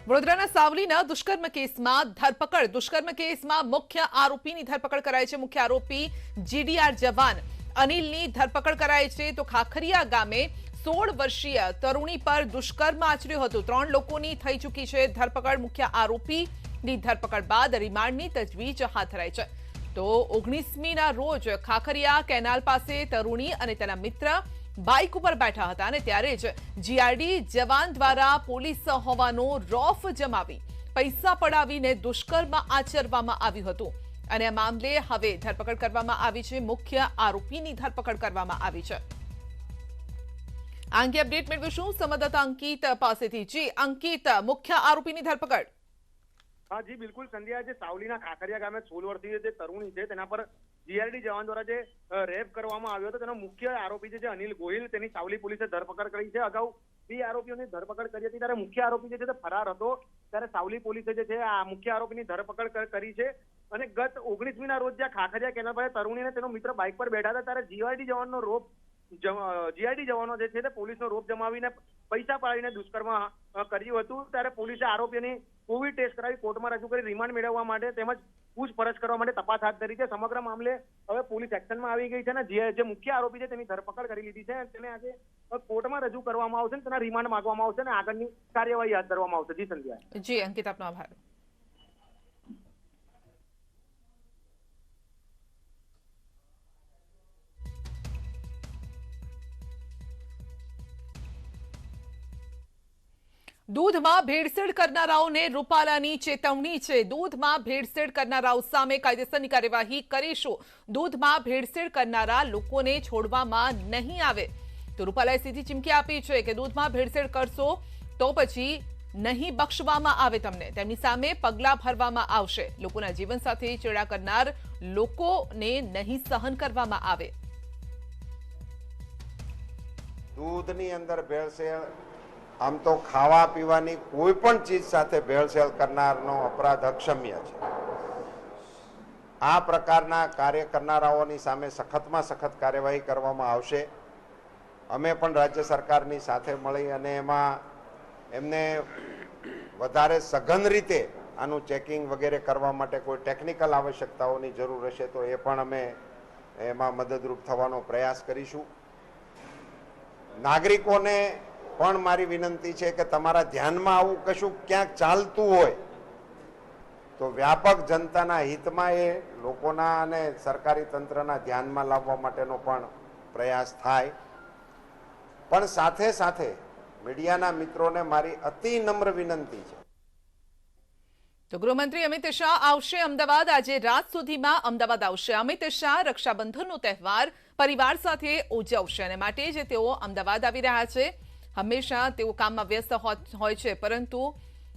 વડોદરાના સાવલીના દુષ્કર્મ કેસમાં ધરપકડ દુષ્કર્મ કેસમાં મુખ્ય આરોપીની ધરપકડ કરાઈ છે। મુખ્ય આરોપી જીડીઆર જવાન અનિલની ધરપકડ કરાઈ છે। તો ખાખરિયા ગામે 16 વર્ષીય તરુણી પર દુષ્કર્મ આચર્યું હતું। 3 લોકોની થઈ ચૂકી છે ધરપકડ। મુખ્ય આરોપીની ધરપકડ બાદ રિમાન્ડની તજવીજ હાથ ધરાઈ છે। તો 19મીના રોજ ખાખરિયા કેનાલ પાસે તરુણી અને તેના મિત્ર બાઇક ઉપર બેઠા હતા અને ત્યારે જ જીઆરડી જવાન દ્વારા પોલીસ હોવાનો રોફ જમાવી પૈસા પડાવીને દુષ્કર્મ આચરવામાં આવ્યું હતું અને આ મામલે હવે ધરપકડ કરવામાં આવી છે। મુખ્ય આરોપીની ધરપકડ કરવામાં આવી છે। આ અંગે અપડેટ મેળવીશું સંવાદદાતા અંકિત પાસેથી। જી અંકિત, મુખ્ય આરોપીની ધરપકડ। हाँ जी बिल्कुल संध्या, जे सावलीना खाखरिया गामे 16 वर्षीय जे तरुणी छे तेना पर जीआरडी जवान द्वारा जे रेप करवामां आव्यो हतो तेनो मुख्य आरोपी जे अनिल गोहिल तेनी सावली पोलीसे धरपकड़ करी छे। अगाऊ 2 आरोपीओनी धरपकड़ करी हती त्यारे मुख्य आरोपी जे छे ते फरार हतो त्यारे सावली पोलीसे जे छे आ मुख्य आरोपीनी धरपकड़ करी छे અને ગત 19મીના રોજ જ્યાં ખાખરિયા કેનાલ પાસે તરુણી અને તેનો મિત્ર બાઇક પર બેઠા હતા ત્યારે જીઆરડી જવાનનો રોપ જીઆરડી જવાનો જે છે તે પોલીસનો રોપ જમાવીને પૈસા પાડીને દુષ્કર્મ કર્યું હતું। ત્યારે પોલીસે આરોપીઓની કોવિડ ટેસ્ટ કરાવી કોર્ટમાં રજૂ કરી રિમાન્ડ મેળવવા માટે તેમજ પૂછપરછ કરવા માટે તપાસ હાથ ધરી છે। સમગ્ર મામલે હવે પોલીસ એક્શનમાં આવી ગઈ છે અને જે મુખ્ય આરોપી છે તેની ધરપકડ કરી લીધી છે। તેને આજે કોર્ટમાં રજૂ કરવામાં આવશે અને તેના રિમાન્ડ માંગવામાં આવશે અને આગળની કાર્યવાહી હાથ ધરવામાં આવશે। જી સંધ્યા। જી અંકિત, આપનો આભાર। दूधમાં ભેળસેળ કરનારાઓને રૂપાલાની ચેતવણી છે। दूधમાં ભેળસેળ કરનારાઓ સામે કાયદેસરની કાર્યવાહી કરીશું। दूधમાં ભેળસેળ કરનારા લોકોને છોડવામાં નહીં આવે। તો રૂપાલાએ સીધી ચીમકી આપી છે કે दूधમાં ભેળસેળ કરશો તો પછી નહીં બક્ષવામાં આવે તમને। તેમની સામે પગલાં ભરવામાં આવશે। લોકોના જીવન સાથે ચેડા કરનાર લોકોને નહીં સહન કરવામાં આવે। दूधની અંદર ભેળસેળ આમ તો ખાવા પીવાની કોઈ પણ ચીજ સાથે ભેળસેળ કરનારનો અપરાધ અક્ષમ્ય છે। આ પ્રકારના કાર્ય કરનારાઓની સામે સખતમાં સખત કાર્યવાહી કરવામાં આવશે। અમે પણ રાજ્ય સરકારની સાથે મળી અને એમાં એમને વધારે સઘન રીતે આનું ચેકિંગ વગેરે કરવા માટે કોઈ ટેકનિકલ આવશ્યકતાઓની જરૂર હશે તો એ પણ અમે એમાં મદદરૂપ થવાનો પ્રયાસ કરીશું। નાગરિકોને પણ મારી વિનંતી છે કે તમારા ધ્યાનમાં આવું કશું ક્યાંક ચાલતું હોય તો વ્યાપક જનતાના હિતમાં એ લોકોના અને સરકારી તંત્રના ધ્યાનમાં લાવવા માટેનો પણ પ્રયાસ થાય। પણ સાથે સાથે મીડિયાના મિત્રોને મારી અતિ નમ્ર વિનંતી છે। તો ગૃહમંત્રી અમિત શાહ આવશે અમદાવાદ। આજે રાત સુધીમાં અમદાવાદ આવશે અમિત શાહ। રક્ષાબંધનનો તહેવાર પરિવાર સાથે ઉજવશે અને માટે જ તેઓ અમદાવાદ આવી રહ્યા છે। હંમેશા તેઓ કામમાં વ્યસ્ત હોય છે પરંતુ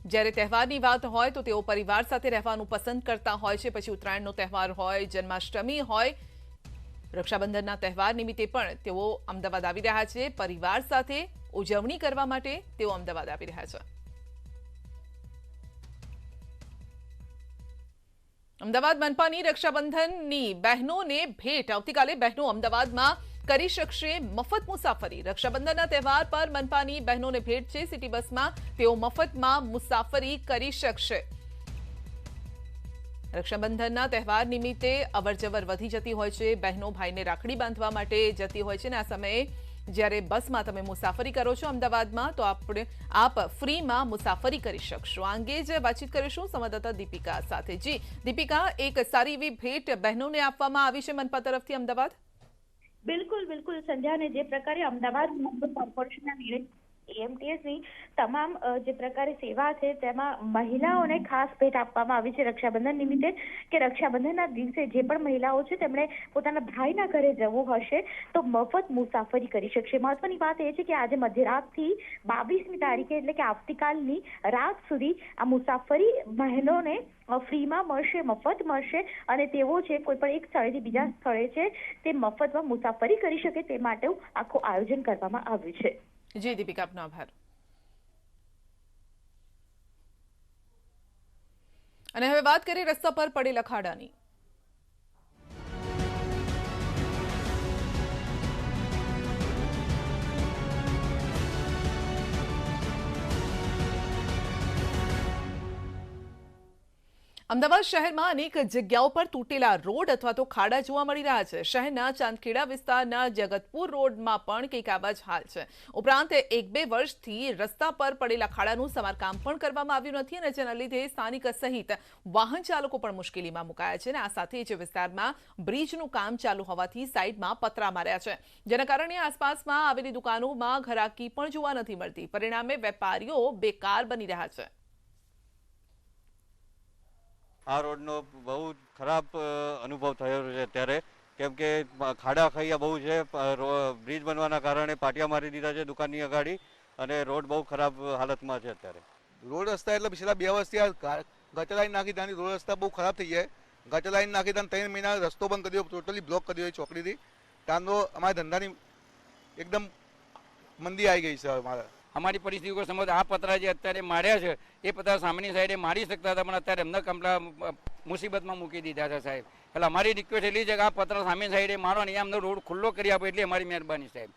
જ્યારે તહેવારની વાત હોય તો તેઓ પરિવાર સાથે રહેવાનું પસંદ કરતા હોય છે। પછી ઉત્તરાયણનો તહેવાર હોય, જન્માષ્ટમી હોય, રક્ષાબંધનના તહેવાર નિમિત્તે પણ તેઓ અમદાવાદ આવી રહ્યા છે। પરિવાર સાથે ઉજવણી કરવા માટે તેઓ અમદાવાદ આવી રહ્યા છે। અમદાવાદ મનપાની રક્ષાબંધનની બહેનોને ભેટ। આવતીકાલે બહેનો અમદાવાદમાં કરી શકશે મફત મુસાફરી। રક્ષાબંધનના તહેવાર પર મનપાની બહેનોને ભેટ છે। સિટી બસમાં તેઓ મફતમાં મુસાફરી કરી શકશે। રક્ષાબંધનના તહેવાર નિમિત્તે અવરજવર વધી જતી હોય છે। બહેનો ભાઈને રાખડી બાંધવા માટે જતી હોય છે અને આ સમયે જ્યારે બસમાં તમે મુસાફરી કરો છો અમદાવાદમાં તો આપ ફ્રીમાં મુસાફરી કરી શકશો। આ અંગે જ વાતચીત કરીશું સંવાદદાતા દીપિકા સાથે। જી દીપિકા, એક સારી એવી ભેટ બહેનોને આપવામાં આવી છે મનપા તરફથી અમદાવાદ। બિલકુલ બિલકુલ સંધ્યા, ને જે પ્રકારે અમદાવાદ કોર્પોરેશનના નિર્ણય એએમટીએસની તમામ જે પ્રકારે સેવા છે તેમાં મહિલાઓને ખાસ ભેટ આપવામાં આવી છે રક્ષાબંધન નિમિત્તે કે રક્ષાબંધનના દિવસે જે પણ મહિલાઓ છે તેમણે પોતાના ભાઈના ઘરે જવું હશે તો મફત મુસાફરી કરી શકશે। મહત્વની વાત એ છે કે આજે મધ્યરાતથી 22મી તારીખે એટલે કે આવતીકાલની રાત સુધી આ મુસાફરી બહેનોને ફ્રીમાં મળશે, મફત મળશે અને તેઓ છે કોઈ પણ એક સ્થળેથી બીજા સ્થળે છે તે મફતમાં મુસાફરી કરી શકે તે માટે આખું આયોજન કરવામાં આવ્યું છે। જી દીપિકા, આપનો આભાર। અને હવે વાત કરીએ રસ્તા પર પડેલા ખાડાની। અમદાવાદ શહેરમાં અનેક જગ્યાઓ પર તૂટેલા રોડ અથવા તો ખાડા જોવા મળી રહ્યા છે. શહેરના ચાંદખેડા વિસ્તારના જગતપુર રોડમાં પણ કંઈક આવા જ હાલ છે. ઉપરાંત 1-2 વર્ષથી રસ્તા પર પડેલા ખાડાનું સમારકામ પણ કરવામાં આવ્યું નથી અને જેના લીધે સ્થાનિક સહિત વાહન ચાલકો પણ મુશ્કેલીમાં મુકાયા છે અને આ સાથે જ વિસ્તારમાં બ્રિજનું કામ ચાલુ હોવાથી સાઈડમાં પતરા માર્યા છે, જેના કારણે આસપાસમાં આવેલી દુકાનોમાં ઘરાકી પણ જોવા નથી મળતી. પરિણામે વેપારીઓ બેકાર બની રહ્યા છે. આ રોડનો બહુ ખરાબ અનુભવ થયો છે અત્યારે, કેમ કે ખાડા ખૈયા બહુ છે. બ્રિજ બનવાના કારણે પાટિયા મારી દીધા છે દુકાનની અગાડી અને રોડ બહુ ખરાબ હાલતમાં છે અત્યારે. રોડ રસ્તા એટલે છેલ્લા 2 વર્ષથી આ ગટર લાઈન નાખી ત્યાંની રોડ રસ્તા બહુ ખરાબ થઈ જાય. ગટર લાઈન નાખી ત્યાં 3 મહિના રસ્તો બંધ કર્યો, ટોટલી બ્લોક કર્યો ચોકડીથી. ત્યાંનો અમારા ધંધાની એકદમ મંદી આવી ગઈ છે અમારા. અમારી પરિસ્થિતિ કોઈ સમજ આ પતરા જે અત્યારે માર્યા છે એ પતરા સામેની સાઈડે મારી શકતા હતા, પણ અત્યારે એમને કમલા મુસીબતમાં મૂકી દીધા છે સાહેબ. એટલે અમારી રિક્વેસ્ટ એટલી છે કે આ પતરા સામેની સાઈડે મારો ને અમને રોડ ખુલ્લો કરી આપો, એટલી અમારી મહેરબાની સાહેબ.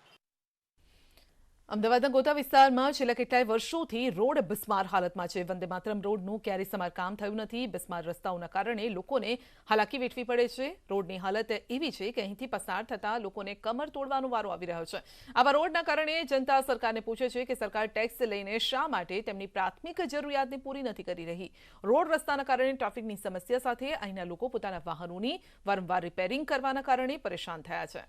અમદાવાદના ગોતા વિસ્તારમાં છેલ્લા કેટલાય વર્ષોથી રોડ બિસ્માર હાલતમાં છે. વંદે માતરમ રોડનું ક્યારેય સમારકામ થયું નથી. બિસ્માર રસ્તાઓના કારણે લોકોને હાલાકી વેઠવી પડે છે. રોડની હાલત એવી છે કે અહીંથી પસાર થતા લોકોને કમર તોડવાનો વારો આવી રહ્યો છે. આવા રોડના કારણે જનતા સરકારને પૂછે છે કે સરકાર ટેક્સ લઈને શા માટે તેમની પ્રાથમિક જરૂરિયાતને પૂરી નથી કરી રહી. રોડ રસ્તાના કારણે ટ્રાફિકની સમસ્યા સાથે અહીંના લોકો પોતાના વાહનોની વારંવાર રિપેરિંગ કરવાના કારણે પરેશાન થયા છે.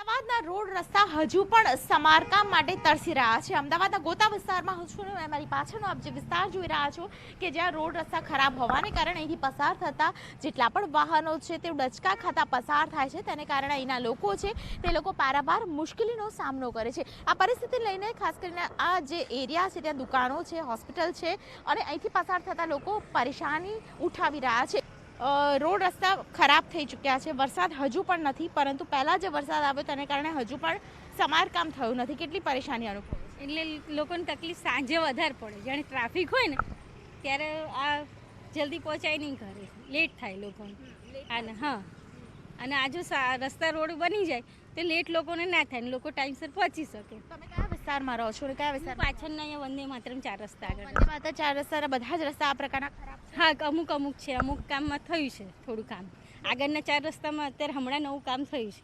અમદાવાદના રોડ રસ્તા હજુ પણ સમારકામ માટે તરસી રહ્યા છે. અમદાવાદના ગોતા વિસ્તારમાં હું છું ને મારી પાછળનો આપ જે વિસ્તાર જોઈ રહ્યા છો કે જ્યાં રોડ રસ્તા ખરાબ હોવાને કારણે અહીંથી પસાર થતા જેટલા પણ વાહનો છે તે ડચકા ખાતા પસાર થાય છે, તેને કારણે અહીંના લોકો છે તે લોકો પારાવાર મુશ્કેલીનો સામનો કરે છે. આ પરિસ્થિતિ લઈને ખાસ કરીને આ જે એરિયા છે ત્યાં દુકાનો છે, હોસ્પિટલ છે અને અહીંથી પસાર થતા લોકો પરેશાની ઉઠાવી રહ્યા છે. રોડ રસ્તા ખરાબ થઈ ચૂક્યા છે. વરસાદ હજુ પણ નથી, પરંતુ પહેલાં જે વરસાદ આવ્યો તેને કારણે હજુ પણ સમારકામ થયું નથી. કેટલી પરેશાની અનુભવે છે? એટલે લોકોને તકલીફ સાંજે વધારે પડે, જાણે ટ્રાફિક હોય ને ત્યારે આ જલ્દી પહોંચાય નહીં ઘરે, લેટ થાય લોકોને. અને હા, અને આ જો રસ્તા રોડ બની જાય તો લેટ લોકોને ના થાય ને લોકો ટાઈમસર પહોંચી શકે. તમે કયા વિસ્તારમાં રહો છો ને કયા વિસ્તાર? પાછળના અહીંયા વંદે માતરમ 4 રસ્તા આગળ. વંદે માતરમ 4 રસ્તા બધા જ રસ્તા આ પ્રકારના ખરાબ છે? હા, અમુક છે, અમુક કામમાં થયું છે થોડું કામ. આગળના 4 રસ્તામાં અત્યારે હમણાં નવું કામ થયું છે.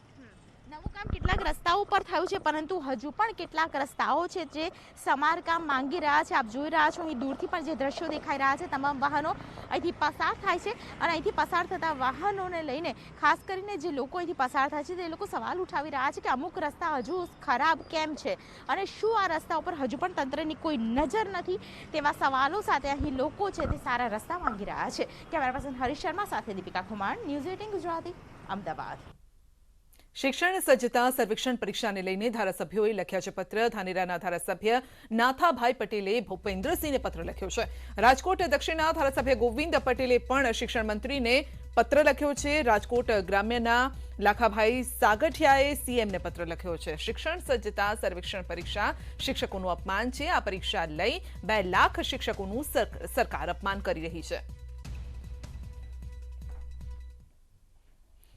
નવું કામ કેટલાક રસ્તાઓ પર થયું છે, પરંતુ હજુ પણ કેટલાક રસ્તાઓ છે જે સમારકામ માંગી રહ્યા છે. આપ જોઈ રહ્યા છો અહીં દૂરથી પણ જે દ્રશ્યો દેખાઈ રહ્યા છે, તમામ વાહનો અહીંથી પસાર થાય છે અને અહીંથી પસાર થતા વાહનોને લઈને ખાસ કરીને જે લોકો અહીંથી પસાર થાય છે તે લોકો સવાલ ઉઠાવી રહ્યા છે કે અમુક રસ્તા હજુ ખરાબ કેમ છે અને શું આ રસ્તા ઉપર હજુ પણ તંત્રની કોઈ નજર નથી, તેવા સવાલો સાથે અહીં લોકો છે તે સારા રસ્તા માંગી રહ્યા છે. કેમેરા પર્સન હરીશ શર્મા સાથે દીપિકા ખુમાણ, ન્યૂઝ 18 ગુજરાતી, અમદાવાદ. શિક્ષણ સજ્જતા સર્વેક્ષણ પરીક્ષાને લઈને ધારાસભ્યોએ લખ્યા છે પત્ર. ધાનેરાના ધારાસભ્ય નાથાભાઈ પટેલે ભૂપેન્દ્રસિંહને પત્ર લખ્યો છે. રાજકોટ દક્ષિણના ધારાસભ્ય ગોવિંદ પટેલે પણ શિક્ષણ મંત્રીને પત્ર લખ્યો છે. રાજકોટ ગ્રામ્યના લાખાભાઈ સાગઠિયાએ સીએમને પત્ર લખ્યો છે. શિક્ષણ સજ્જતા સર્વેક્ષણ પરીક્ષા શિક્ષકોનું અપમાન છે. આ પરીક્ષા લઈ 2 લાખ શિક્ષકોનું સરકાર અપમાન કરી રહી છે.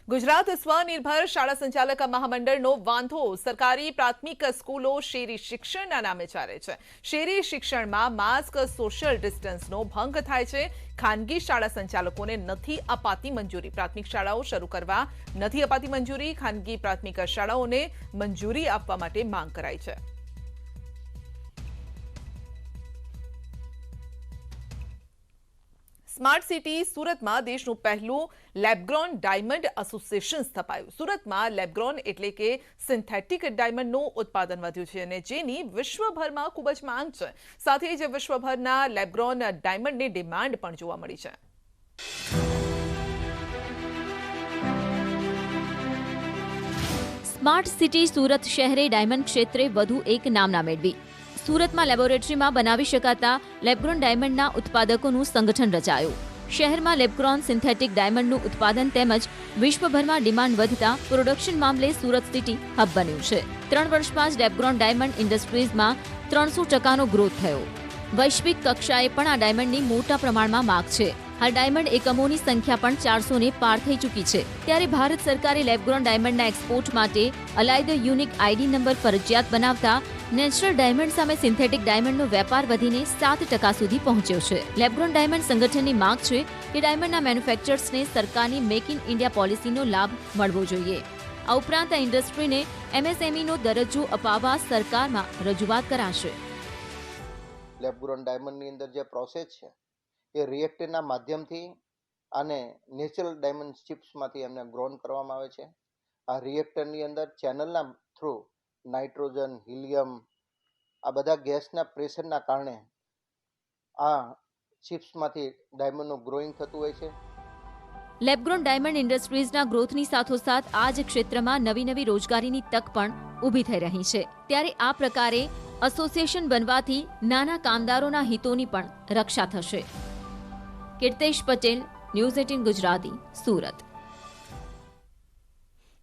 ગુજરાત સ્વનિર્ભર શાળા સંચાલક મહામંડળનો વાંધો સરકારી પ્રાથમિક સ્કૂલો શેરી શિક્ષણના નામે ચાલે છે. શેરી શિક્ષણમાં માસ્ક, સોશિયલ ડિસ્ટન્સનો ભંગ થાય છે. ખાનગી શાળા સંચાલકોને નથી અપાતી મંજૂરી. પ્રાથમિક શાળાઓ શરૂ કરવા નથી અપાતી મંજૂરી. ખાનગી પ્રાથમિક શાળાઓને મંજૂરી આપવા માટે માંગ કરાઈ છે. સ્માર્ટ સિટી સુરતમાં દેશનું પહેલું લેબગ્રોન ડાયમંડ એસોસિએશન સ્થપાયું. સુરતમાં લેબગ્રોન એટલે કે સિન્થેટિક ડાયમંડનું ઉત્પાદન વધ્યું છે અને જેની વિશ્વભરમાં ખૂબ જ માંગ છે. સાથે જ વિશ્વભરના લેબગ્રોન ડાયમંડની ડિમાન્ડ પણ જોવા મળી છે. સ્માર્ટ સિટી સુરત શહેરે ડાયમંડ ક્ષેત્રે વધુ એક નામના મેળવી. સુરતમાં લેબોરેટરીમાં બનાવી શકાતા લેબગ્રોન ડાયમંડના ઉત્પાદકોનું સંગઠન રચાયું. શહેરમાં લેબગ્રોન સિન્થેટિક ડાયમંડનું ઉત્પાદન તેમજ વિશ્વભરમાં ડિમાન્ડ વધતા પ્રોડક્શન મામલે સુરત સિટી હબ બન્યું છે. 3 વર્ષમાં જ લેબગ્રોન ડાયમંડ ઇન્ડસ્ટ્રીઝમાં 300% ગ્રોથ થયો. વૈશ્વિક કક્ષાએ પણ આ ડાયમંડની મોટા પ્રમાણમાં માંગ છે. હાલ ડાયમંડ એકમોની સંખ્યા પણ 400 ને પાર થઈ ચૂકી છે. ત્યારે ભારત સરકારે લેબગ્રોન ડાયમંડના એક્સપોર્ટ માટે અલાયદો યુનિક આઈડી નંબર ફરજિયાત બનાવતા નેચરલ ડાયમંડ સામે સિન્થેટિક ડાયમંડનો વેપાર વધીને 7% સુધી પહોંચ્યો છે. લેબગ્રોન ડાયમંડ સંગઠનની માંગ છે કે ડાયમંડના મેન્યુફેક્ચરર્સને સરકારની મેક ઇન ઇન્ડિયા પોલિસીનો લાભ મળવો જોઈએ. આ ઉપરાંત આ ઇન્ડસ્ટ્રીને MSMEનો દરજ્જો અપાવવા સરકારમાં રજૂઆત કરાશે. લેબગ્રોન ડાયમંડની અંદર જે પ્રોસેસ છે એ રિએક્ટરના માધ્યમથી અને નેચરલ ડાયમંડ ચિપ્સમાંથી એમને ગ્રોન કરવામાં આવે છે. આ રિએક્ટરની અંદર ચેનલના થ્રુ નાઇટ્રોજન, હિલિયમ આ બધા ગેસના પ્રેશરના કારણે આ ચિપ્સમાંથી ડાયમંડનું ગ્રોઈંગ થતું હોય છે. લેબગ્રોન ડાયમંડ ઇન્ડસ્ટ્રીઝના ગ્રોથની સાથોસાથ આ જ ક્ષેત્રમાં નવી રોજગારીની તક પણ ઊભી થઈ રહી છે. ત્યારે આ પ્રકારે એસોસિએશન બનવાથી નાના કામદારોના હિતોની પણ રક્ષા થશે. કીર્તેશ પટેલ, ન્યૂઝ 18 ગુજરાતી, સુરત.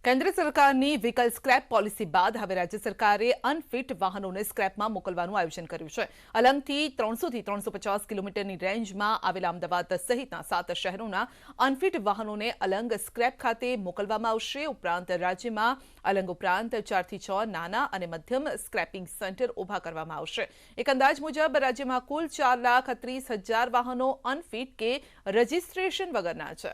કેન્દ્ર સરકારની વ્હીકલ સ્ક્રેપ પોલિસી બાદ હવે રાજ્ય સરકારે અનફિટ વાહનોને સ્ક્રેપમાં મોકલવાનું આયોજન કર્યું છે. અલંગથી 300 થી 350 કિલોમીટરની રેન્જમાં આવેલા અમદાવાદ સહિતના 7 શહેરોના અનફિટ વાહનોને અલંગ સ્ક્રેપ ખાતે મોકલવામાં આવશે. ઉપરાંત રાજ્યમાં અલંગ ઉપરાંત 4 થી 6 નાના અને મધ્યમ સ્ક્રેપિંગ સેન્ટર ઉભા કરવામાં આવશે. એક અંદાજ મુજબ રાજ્યમાં કુલ 4,30,000 વાહનો અનફિટ કે રજીસ્ટ્રેશન વગરના છે.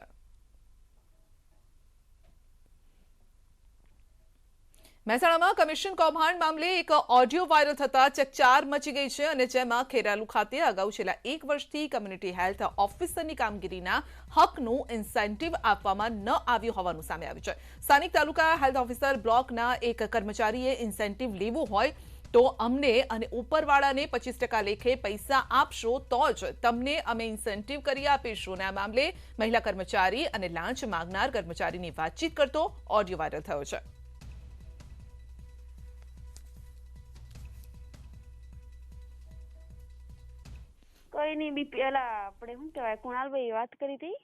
મહેસાણામાં કમિશન કૌભાંડ મામલે એક ઓડિયો વાયરલ થતા ચકચાર મચી ગઈ છે અને જેમાં ખેરાલુ ખાતે અગાઉ છેલ્લા 1 વર્ષથી કમ્યુનિટી હેલ્થ ઓફિસરની કામગીરીના હકનું ઇન્સેન્ટિવ આપવામાં ન આવ્યું હોવાનું સામે આવ્યું છે. સ્થાનિક તાલુકા હેલ્થ ઓફિસર બ્લોકના એક કર્મચારીએ ઇન્સેન્ટિવ લેવું હોય તો અમને અને ઉપરવાળાને 25% લેખે પૈસા આપશો તો જ તમને અમે ઇન્સેન્ટિવ કરી આપીશું. અને આ મામલે મહિલા કર્મચારી અને લાંચ માંગનાર કર્મચારીની વાતચીત કરતો ઓડિયો વાયરલ થયો છે. કઈ નહીં બી પેલા આપણે શું કહેવાય કુણાલભાઈ વાત કરી હતી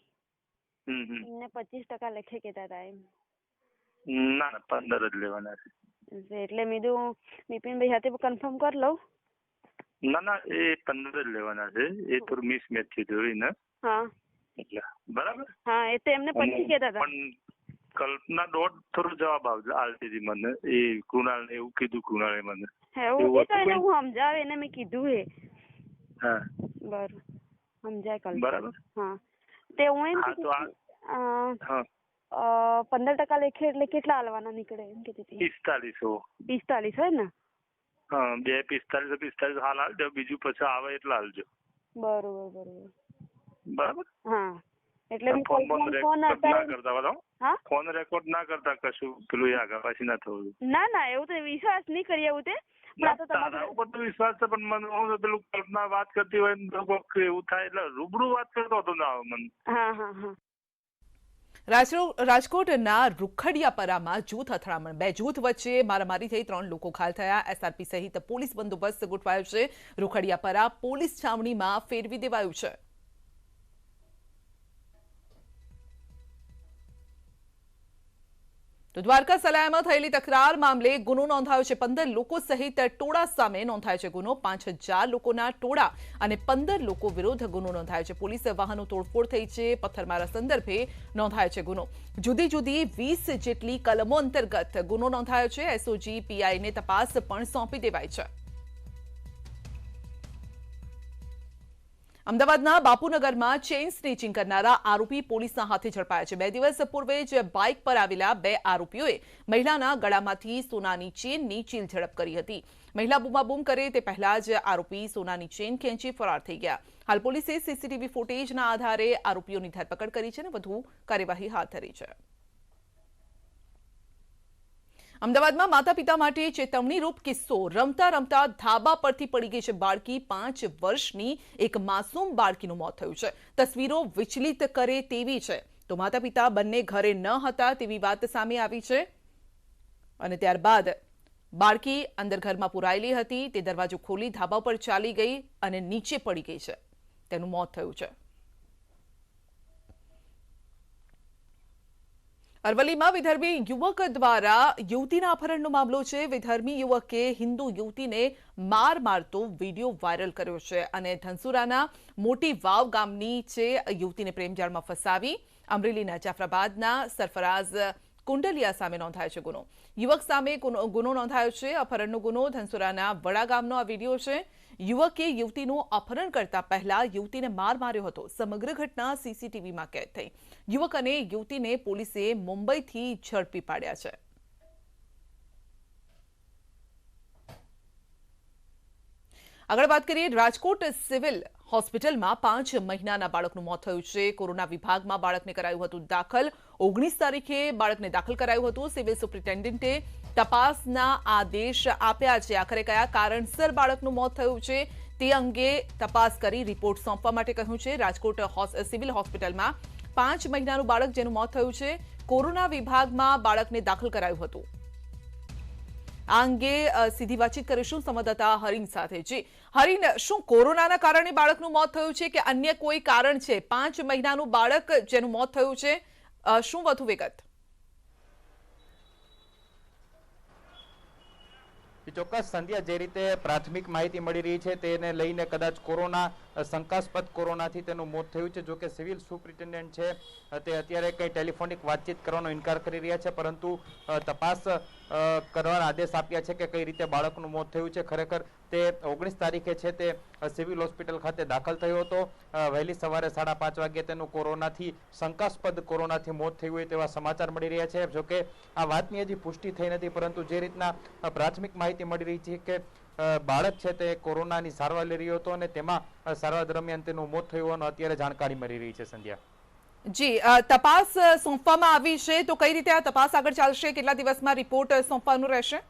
એમને 25% લેખે કહેતા હતા એમ. ના 15 જ લેવાના છે. એટલે મેં કીધું બિપિનભાઈ સાથે કન્ફર્મ કરી લઉં. ના એ 15 જ લેવાના છે. એ થોડું મિસમેચ થયું ને. હા એટલે બરાબર. હા એ તો એમને 25 કહેતા હતા. પણ કલ્પના દોઢ થોડો જવાબ આલતી હતી મને. એ કૃણાલ ને એવું કીધું. કૃણાલે મને એવું એને હું સમજાવે એને મેં કીધું હે. હા બરાબર સમજાય કલ. બરાબર. હા તે હું એમ 15% લેખે એટલે કેટલા આલવાના નીકળે એમ કીધી હતી. 45 હોય ને. હા 2 હાલ આલજો. બીજું પછી આવે એટલે આલજો. બરોબર. હા એટલે ફોન રેકોર્ડ ના કરતા કશું પેલું આગળ પાછી ના થવું. ના એવું તો વિશ્વાસ નહીં કરી એવું તે વિશ્વાસ છે પણ મને પેલું કલ્પના વાત કરતી હોય એવું થાય એટલે રૂબરૂ વાત કરતો હતો ના આવે મને. હા રાજકોટના રૂખડિયાપરામાં જૂથ અથડામણ. 2 જૂથ વચ્ચે મારામારી થઈ 3 લોકો ઘાયલ થયા. એસઆરપી સહિત પોલીસ બંદોબસ્ત ગોઠવાયો છે. રૂખડિયાપરા પોલીસ છાવણીમાં ફેરવી દેવાયું છે. તો દ્વારકા સલાયામાં થયેલી તકરાર મામલે ગુનો નોંધાયો છે. 15 લોકો સહિત ટોળા સામે નોંધાયો છે ગુનો. 5,000 લોકોના ટોળા અને 15 લોકો વિરુદ્ધ ગુનો નોંધાયો છે. પોલીસ વાહનો તોડફોડ થઈ છે. પથ્થરમારા સંદર્ભે નોંધાયો છે ગુનો. જુદી 20 જેટલી કલમો અંતર્ગત ગુનો નોંધાયો છે. એસઓજી પીઆઈને તપાસ પણ સોંપી દેવાઈ છે. અમદાવાદના બાપુનગરમાં ચેઇન સ્નેચિંગ કરનારા આરોપી પોલીસના હાથે ઝડપાયા છે. 2 દિવસ પૂર્વે જ બાઇક પર આવેલા 2 આરોપીઓએ મહિલાના ગળામાંથી સોનાની ચેનની ચીલ ઝડપ કરી હતી. મહિલા બૂમાબૂમ કરે તે પહેલા જ આરોપી સોનાની ચેન ખેંચી ફરાર થઈ ગયા. હાલ પોલીસે સીસીટીવી ફૂટેજના આધારે આરોપીઓની ધરપકડ કરી છે અને વધુ કાર્યવાહી હાથ ધરી છે. અમદાવાદમાં માતા પિતા માટે ચેતવણીરૂપ કિસ્સો. રમતા ધાબા પરથી પડી ગઈ છે બાળકી. 5 વર્ષની એક માસૂમ બાળકીનું મોત થયું છે. તસવીરો વિચલિત કરે તેવી છે. તો માતા પિતા બંને ઘરે ન હતા તેવી વાત સામે આવી છે અને ત્યારબાદ બાળકી અંદર ઘરમાં પુરાયેલી હતી. તે દરવાજો ખોલી ધાબા પર ચાલી ગઈ અને નીચે પડી ગઈ છે. તેનું મોત થયું છે. અરવલ્લીમાં વિધર્મી યુવક દ્વારા યુવતીના અપહરણનો મામલો છે. વિધર્મી યુવકે હિન્દુ યુવતીને મારતો વિડીયો વાયરલ કર્યો છે અને ધનસુરાના મોટી વાવ ગામની છે યુવતીને પ્રેમજાળમાં ફસાવી. અમરેલીના જાફરાબાદના સરફરાઝ કુંડલિયા સામે નોંધાયો છે ગુનો. યુવક સામે ગુનો નોંધાયો છે. અપહરણનો ગુનો ધનસુરાના વડા ગામનો આ વિડીયો છે. યુવકે યુવતીનું અપહરણ કરતા પહેલા યુવતીને માર માર્યો હતો. સમગ્ર ઘટના સીસીટીવીમાં કેદ થઈ. યુવક અને યુવતીને પોલીસે મુંબઈથી ઝડપી પાડ્યા છે. આગળ વાત કરીએ, રાજકોટ સિવિલ હોસ્પિટલમાં 5 મહિનાના બાળકનું મોત થયું છે. કોરોના વિભાગમાં બાળકને કરાયું હતું દાખલ. 19 તારીખે બાળકને દાખલ કરાયું હતું. સિવિલ સુપ્રિન્ટેન્ડન્ટે તપાસના આદેશ આપ્યા છે. આખરે કયા કારણસર બાળકનું મોત થયું છે તે અંગે તપાસ કરી રિપોર્ટ સોંપવા માટે કહ્યું છે. રાજકોટ સિવિલ હોસ્પિટલમાં 5 મહિનાનું બાળક જેનું મોત થયું છે, કોરોના વિભાગમાં બાળકને દાખલ કરાયું હતું. આ અંગે સીધી વાતચીત કરીશું સંવાદદાતા હરીન સાથે. જી હરીન, શું કોરોનાના કારણે બાળકનું મોત થયું છે કે અન્ય કોઈ કારણ છે? 5 મહિનાનું બાળક જેનું મોત થયું છે, શું વધુ વિગત? ચોક્કસ સંધ્યા, જે રીતે પ્રાથમિક માહિતી મળી રહી છે તેને લઈને કદાચ કોરોના શંકાસ્પદ કોરોનાથી તેનું મોત થયું છે. જોકે સિવિલ સુપ્રિન્ટેન્ડન્ટ છે તે અત્યારે કંઈ ટેલિફોનિક વાતચીત કરવાનો ઇનકાર કરી રહ્યા છે, પરંતુ તપાસ કરવાના આદેશ આપ્યા છે કે કઈ રીતે બાળકનું મોત થયું છે. ખરેખર તે 19 તારીખે છે તે સિવિલ હોસ્પિટલ ખાતે દાખલ થયો હતો. વહેલી સવારે 5:30 વાગે તેનું શંકાસ્પદ કોરોનાથી મોત થયું હોય તેવા સમાચાર મળી રહ્યા છે. જોકે આ વાતની હજી પુષ્ટિ થઈ નથી, પરંતુ જે રીતના પ્રાથમિક માહિતી મળી રહી છે કે બાળક છે તે કોરોનાની સારવાર લઈ રહ્યો હતો અને તેમાં સારવાર દરમિયાન તેનું મોત થયું હોવાનું અત્યારે જાણકારી મળી રહી છે. સંધ્યા, જી, તપાસ સોંપવામાં આવી છે, તો કઈ રીતે આ તપાસ આગળ ચાલશે? કેટલા દિવસમાં રિપોર્ટ સોંપવાનું રહેશે?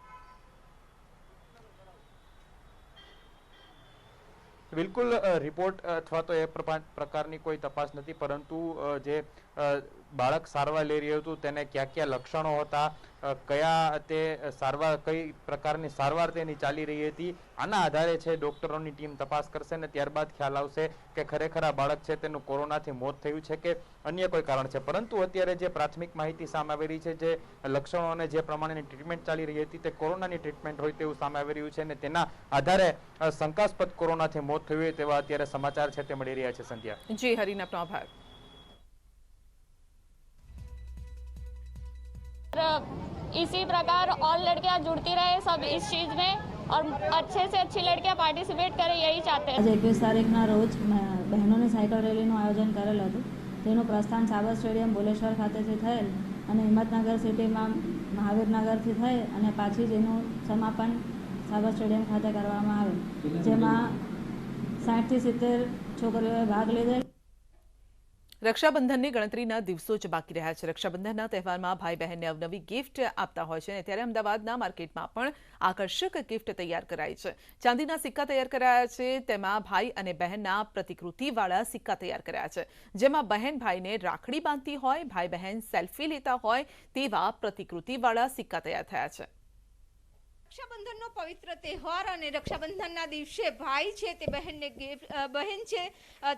બિલકુલ રિપોર્ટ અથવા તો એ પ્રકારની કોઈ તપાસ નથી, પરંતુ જે બાળક સારવાર લઈ રહ્યું હતું તેને કયા લક્ષણો હતા, કયા તે સારવાર, કઈ પ્રકારની સારવાર તેની ચાલી રહી હતી, આના આધારે છે ડોક્ટરોની ટીમ તપાસ કરશે અને ત્યારબાદ ખ્યાલ આવશે કે ખરેખર આ બાળક છે તેનું કોરોનાથી મોત થયું છે કે અન્ય કોઈ કારણ છે. પરંતુ અત્યારે જે પ્રાથમિક માહિતી સામે આવી રહી છે, જે લક્ષણો અને જે પ્રમાણેની ટ્રીટમેન્ટ ચાલી રહી હતી તે કોરોનાની ટ્રીટમેન્ટ હોય તેવું સામે આવી રહ્યું છે અને તેના આધારે શંકાસ્પદ કોરોનાથી મોત થયું હોય તેવા અત્યારે સમાચાર છે તે મળી રહ્યા છે. સંધ્યા, જી હરીન, આપનો આભાર. इसी प्रकार और लड़कियां जुड़ती रहे सब इस चीज़ में और अच्छे से अच्छी लड़कियां पार्टिसिपेट करे, यही चाहते हैं. 21 તારીખના રોજ બહેનોની સાયકલ રેલીનું આયોજન કરેલ હતું. તેનું પ્રસ્થાન સાબર સ્ટેડિયમ ભુલેશ્વર ખાતેથી થયેલ અને હિંમતનગર સિટીમાં મહાવીરનગરથી થઈ અને પાછી જેનું સમાપન સાબર સ્ટેડિયમ ખાતે કરવામાં આવેલ, જેમાં 60 થી 70 છોકરીઓએ ભાગ લીધેલ. રક્ષાબંધનની ગણતરીના દિવસો જ બાકી રહ્યા છે. રક્ષાબંધનના તહેવારમાં ભાઈ બહેનને અવનવી ગિફ્ટ આપતા હોય છે અને ત્યારે અમદાવાદના માર્કેટમાં પણ આકર્ષક ગિફ્ટ તૈયાર કરાઈ છે. ચાંદીના સિક્કા તૈયાર કરાયા છે, તેમાં ભાઈ અને બહેનના પ્રતિકૃતિવાળા સિક્કા તૈયાર કર્યા છે, જેમાં બહેન ભાઈને રાખડી બાંધતી હોય, ભાઈ બહેન સેલ્ફી લેતા હોય તેવા પ્રતિકૃતિવાળા સિક્કા તૈયાર થયા છે. રક્ષાબંધનનો પવિત્ર તહેવાર અને રક્ષાબંધનના દિવસે ભાઈ છે તે બહેનને બહેન છે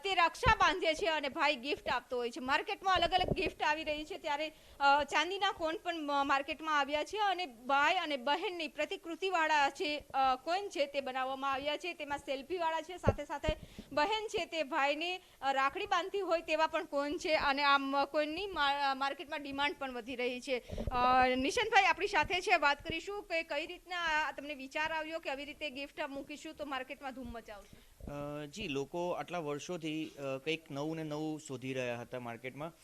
તે રક્ષા બાંધે છે અને ભાઈ ગિફ્ટ આપતો હોય છે. માર્કેટમાં અલગ અલગ ગિફ્ટ આવી રહી છે, ત્યારે ચાંદીના કોઈન પણ માર્કેટમાં આવ્યા છે અને ભાઈ અને બહેનની પ્રતિકૃતિવાળા છે કોઈન છે તે બનાવવામાં આવ્યા છે. તેમાં સેલ્ફીવાળા છે, સાથે સાથે બહેન છે તે ભાઈને રાખડી બાંધતી હોય તેવા પણ કોઈન છે અને આમ કોઈનની માર્કેટમાં ડિમાન્ડ પણ વધી રહી છે. નિશાંતભાઈ આપણી સાથે છે, વાત કરીશું કે કઈ રીતના તમને વિચાર આવ્યો કે આવી રીતે ગિફ્ટ મૂકીશું તો માર્કેટમાં ધૂમ મચાવશે? જી, લોકો આટલા વર્ષોથી કંઈક નવું ને નવું શોધી રહ્યા હતા માર્કેટમાં.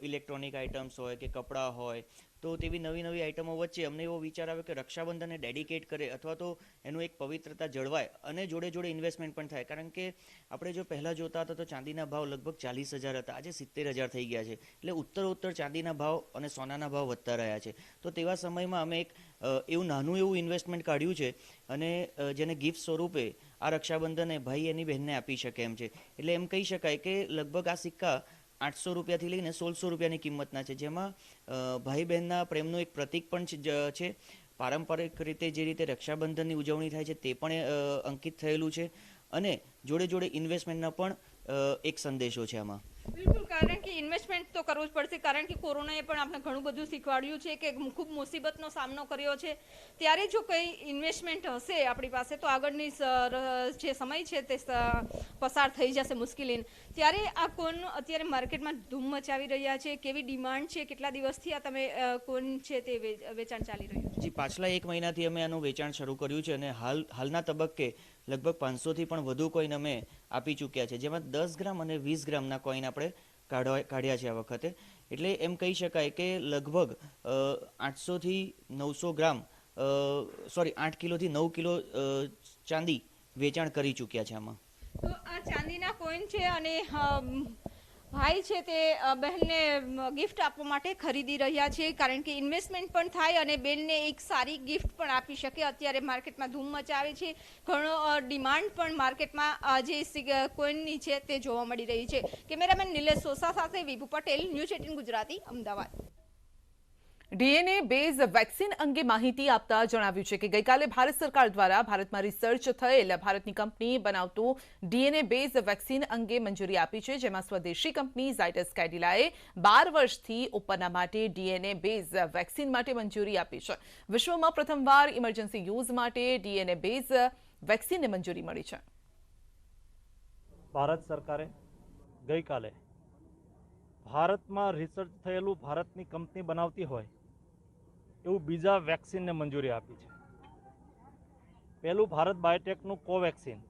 ઇલેક્ટ્રોનિક આઇટમ્સ હોય કે કપડાં હોય, તો તેવી નવી નવી આઇટમો વચ્ચે અમને એવો વિચાર આવ્યો કે રક્ષાબંધનને ડેડિકેટ કરે અથવા તો એનું એક પવિત્રતા જળવાય અને જોડે જોડે ઇન્વેસ્ટમેન્ટ પણ થાય. કારણ કે આપણે જો પહેલાં જોતા હતા તો ચાંદીના ભાવ લગભગ 40,000 હતા, આજે 70,000 થઈ ગયા છે. એટલે ઉત્તરોત્તર ચાંદીના ભાવ અને સોનાના ભાવ વધતા રહ્યા છે. તો તેવા સમયમાં અમે એક એવું નાનું એવું ઇન્વેસ્ટમેન્ટ કાઢ્યું છે અને જેને ગિફ્ટ સ્વરૂપે આ રક્ષાબંધને ભાઈ એની બહેનને આપી શકે એમ છે. એટલે એમ કહી શકાય કે લગભગ આ સિક્કા 800 રૂપિયાથી લઈને 1600 રૂપિયાની કિંમતના છે, જેમાં ભાઈ બહેનના પ્રેમનું એક પ્રતીક પણ છે. પારંપરિક રીતે જે રીતે રક્ષાબંધનની ઉજવણી થાય છે તે પણ અંકિત થયેલું છે અને જોડે જોડે ઇન્વેસ્ટમેન્ટના પણ એક સંદેશો છે આમાં. બિલકુલ, કારણ કે ઇન્વેસ્ટમેન્ટ તો કરવું જ પડશે, કારણ કે કોરોનાએ પણ આપણે ઘણું બધું શીખવાડ્યું છે કે ખૂબ મુસીબતનો સામનો કર્યો છે, ત્યારે જો કંઈ ઇન્વેસ્ટમેન્ટ હશે આપણી પાસે તો આગળની જે સમય છે તે પસાર થઈ જશે મુશ્કેલી. ત્યારે આ કોન અત્યારે માર્કેટમાં ધૂમ મચાવી રહ્યા છે, કેવી ડિમાન્ડ છે, કેટલા દિવસથી આ તમે કોન છે તે વેચાણ ચાલી રહ્યું છે? જી, પાછલા 1 મહિનાથી અમે આનું વેચાણ શરૂ કર્યું છે અને હાલના તબક્કે લગભગ 500થી પણ વધુ કોઈન અમે આપી ચૂક્યા છે, જેમાં 10 ગ્રામ અને 20 ગ્રામના કોઈન આપણે કાઢ્યા છે આ વખતે. એટલે એમ કહી શકાય કે લગભગ 800થી 900 ગ્રામ 8 કિલોથી 9 કિલો ચાંદી વેચાણ કરી ચૂક્યા છે આમાં. તો આ ચાંદીના કોઈન છે અને ભાઈ છે તે બહેનને ગિફ્ટ આપવા માટે ખરીદી રહ્યા છે, કારણ કે ઇન્વેસ્ટમેન્ટ પણ થાય અને બેનને એક સારી ગિફ્ટ પણ આપી શકે. અત્યારે માર્કેટમાં ધૂમ મચાવે છે, ઘણો ડિમાન્ડ પણ માર્કેટમાં જે કોઈનની છે તે જોવા મળી રહી છે. કેમેરામેન નિલેશ સોસા સાથે Vibhu Patel, news 18 Gujarati, Ahmedabad. DNA base vaccine અંગે માહિતી આપતા જણાવ્યું છે કે ગઈકાલે ભારત સરકાર દ્વારા ભારતમાં રિસર્ચ થયેલ ભારતની કંપની બનાવતું ડીએનએ બેઝ વેક્સિન અંગે મંજૂરી આપી છે, જેમાં સ્વદેશી કંપની ઝાયડસ કેડિલાએ 12 વર્ષથી ઉપરના માટે ડીએનએ બેઝ વેક્સિન માટે મંજૂરી આપી છે. વિશ્વમાં પ્રથમવાર ઇમરજન્સી યુઝ માટે ડીએનએ બેઝ વેક્સિનને મંજૂરી મળી છે. ભારત સરકારે ગઈકાલે ભારતમાં રિસર્ચ થયેલું ભારતની કંપની બનાવતી હોય એવું બીજા વેક્સિનને મંજૂરી આપી છે. પહેલું ભારત બાયોટેકનું કોવેક્સિન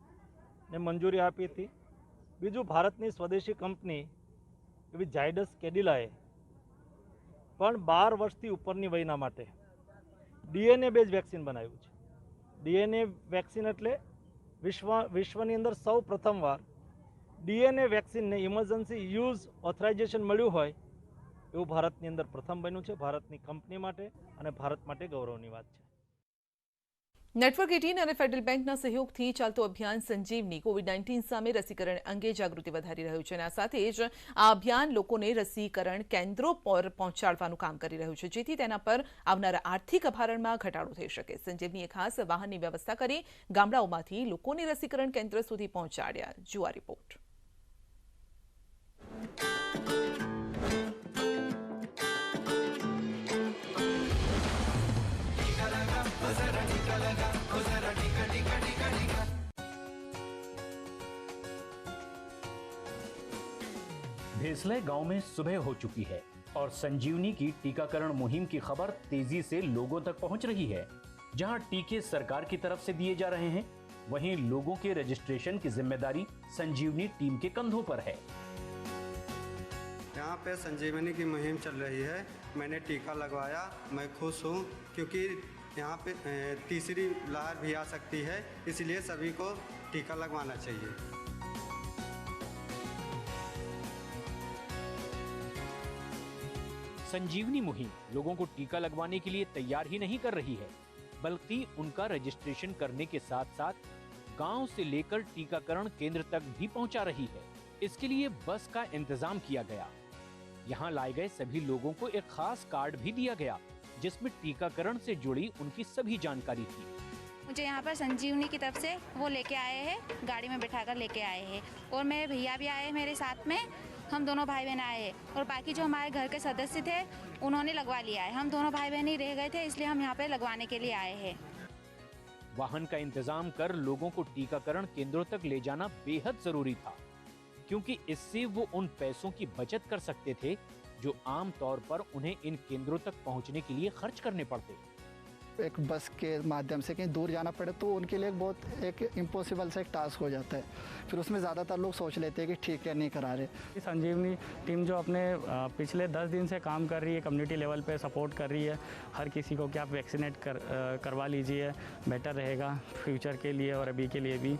ને મંજૂરી આપી હતી. બીજું ભારતની સ્વદેશી કંપની એવી ઝાયડસ કેડિલાએ પણ 12 વર્ષથી ઉપરની વયના માટે ડીએનએ બેઝ વેક્સિન બનાવ્યું છે. ડીએનએ વેક્સિન એટલે વિશ્વની અંદર સૌ પ્રથમવાર ડીએનએ વેક્સિનને ઇમરજન્સી યુઝ ઓથરાઇઝેશન મળ્યું હોય એવું ભારતની અંદર પ્રથમ બન્યું છે. ભારતની કંપની માટે અને ભારત માટે ગૌરવની વાત છે. નેટવર્ક 18 અને ફેડરલ બેંકના સહયોગથી ચાલતું અભિયાન સંજીવની કોવિડ-19 સામે રસીકરણ અંગે જાગૃતિ વધારી રહ્યું છે અને આ સાથે જ આ અભિયાન લોકોને રસીકરણ કેન્દ્રો પર પહોંચાડવાનું કામ કરી રહ્યું છે, જેથી તેના પર આવનારા આર્થિક ભારણમાં ઘટાડો થઈ શકે. સંજીવનીએ ખાસ વાહનની વ્યવસ્થા કરી ગામડાઓમાંથી લોકોને રસીકરણ કેન્દ્ર સુધી પહોંચાડ્યા. જુઓ રિપોર્ટ. भेसले गांव में सुबह हो चुकी है और संजीवनी की टीकाकरण मुहिम की खबर तेजी से लोगों तक पहुंच रही है. जहां टीके सरकार की तरफ से दिए जा रहे हैं, वहीं लोगों के रजिस्ट्रेशन की जिम्मेदारी संजीवनी टीम के कंधों पर है. यहाँ पे संजीवनी की मुहिम चल रही है. मैंने टीका लगवाया, मैं खुश हूँ क्योंकि यहाँ पे तीसरी लहर भी आ सकती है, इसलिए सभी को टीका लगवाना चाहिए. संजीवनी मुहिम लोगों को टीका लगवाने के लिए तैयार ही नहीं कर रही है, बल्कि उनका रजिस्ट्रेशन करने के साथ साथ गांव से लेकर टीकाकरण केंद्र तक भी पहुंचा रही है. इसके लिए बस का इंतजाम किया गया. यहां लाए गए सभी लोगों को एक खास कार्ड भी दिया गया, जिसमें टीकाकरण से जुड़ी उनकी सभी जानकारी थी. मुझे यहाँ पर संजीवनी की तरफ से वो लेके आए हैं, गाड़ी में बैठाकर लेके आए हैं, और मेरे भैया भी आए हैं मेरे साथ में. हम दोनों भाई बहन आए हैं और बाकी जो हमारे घर के सदस्य थे उन्होंने लगवा लिया है. हम दोनों भाई बहन ही रह गए थे, इसलिए हम यहाँ पे लगवाने के लिए आए हैं. वाहन का इंतजाम कर लोगों को टीकाकरण केंद्रों तक ले जाना बेहद जरूरी था, क्योंकि इससे वो उन पैसों की बचत कर सकते थे जो आम तौर पर उन्हें इन केंद्रों तक पहुंचने के लिए खर्च करने पड़ते. एक बस के माध्यम से कहीं दूर जाना पड़े तो उनके लिए बहुत एक इम्पॉसिबल सा एक टास्क हो जाता है. फिर उसमें ज़्यादातर लोग सोच लेते हैं कि ठीक है नहीं करा रहे. संजीवनी टीम जो अपने पिछले 10 दिन से काम कर रही है, कम्युनिटी लेवल पे सपोर्ट कर रही है हर किसी को कि आप वैक्सीनेट करवा लीजिए, बेटर रहेगा फ्यूचर के लिए और अभी के लिए भी.